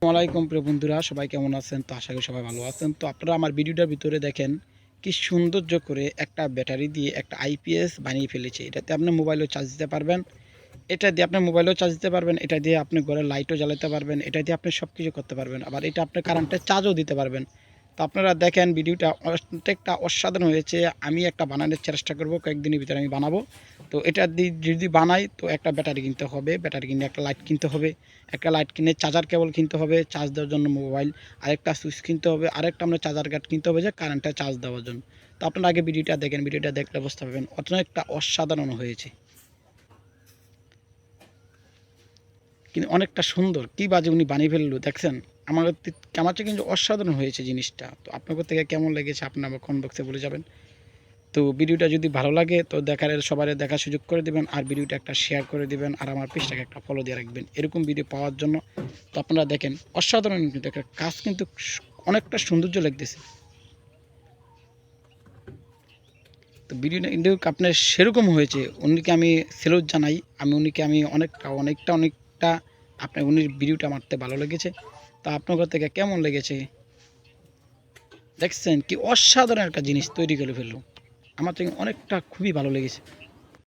আসসালামাইকুম প্রিয় বন্ধুরা, সবাই কেমন আছেন? তো আশা করি সবাই ভালো আছেন। তো আপনারা আমার ভিডিওটার ভিতরে দেখেন কি সৌন্দর্য করে একটা ব্যাটারি দিয়ে একটা আইপিএস বানিয়ে ফেলেছে। এটাতে আপনি মোবাইলেও চার্জ দিতে পারবেন, এটা দিয়ে আপনি মোবাইলেও চার্জ দিতে পারবেন, এটা দিয়ে আপনি ঘরের লাইটও জ্বালাতে পারবেন, এটা দিয়ে আপনি সব কিছু করতে পারবেন। আবার এটা আপনি কারেন্টের চার্জও দিতে পারবেন। তো আপনারা দেখেন ভিডিওটা অনেকটা অসাধারণ হয়েছে। আমি একটা বানানোর চেষ্টা করব, কয়েকদিনের ভিতরে আমি বানাবো। তো এটা দিয়ে যদি বানাই তো একটা ব্যাটারি কিনতে হবে, ব্যাটারি কিনে একটা লাইট কিনতে হবে, একটা লাইট কিনে চার্জার কেবল কিনতে হবে চার্জ দেওয়ার জন্য মোবাইল, আরেকটা সুইচ কিনতে হবে, আরেকটা আমরা চার্জার কার্ড কিনতে হবে যে কারেন্টে চার্জ দেওয়ার জন্য। তো আপনারা আগে ভিডিওটা দেখেন, ভিডিওটা দেখলে বুঝতে পারবেন অনেকটা অসাধারণ হয়েছে, কিন্তু অনেকটা সুন্দর। কী বাজে উনি বানিয়ে ফেললো দেখছেন। আমার আমার কাছে কিন্তু অসাধারণ হয়েছে জিনিসটা। তো আপনাদের থেকে কেমন লেগেছে আপনি আমার কমেন্ট বক্সে বলে যাবেন। তো ভিডিওটা যদি ভালো লাগে তো সবার দেখার সুযোগ করে দেবেন, আর ভিডিওটা একটা শেয়ার করে দেবেন, আর আমার পেজটাকে একটা ফলো দিয়ে রাখবেন এরকম ভিডিও পাওয়ার জন্য। তো আপনারা দেখেন অসাধারণ কিন্তু একটা কাজ, কিন্তু অনেকটা সৌন্দর্য লাগতেছে। তো ভিডিওটা কিন্তু আপনার সেরকম হয়েছে, উনিকে আমি সেলুট জানাই। উনিকে অনেকটা আপনার উনির ভিডিওটা মারতে ভালো লেগেছে। তা আপনার থেকে কেমন লেগেছে দেখছেন কি অসাধারণ একটা জিনিস তৈরি করে ফেললো। আমার থেকে অনেকটা খুবই ভালো লেগেছে।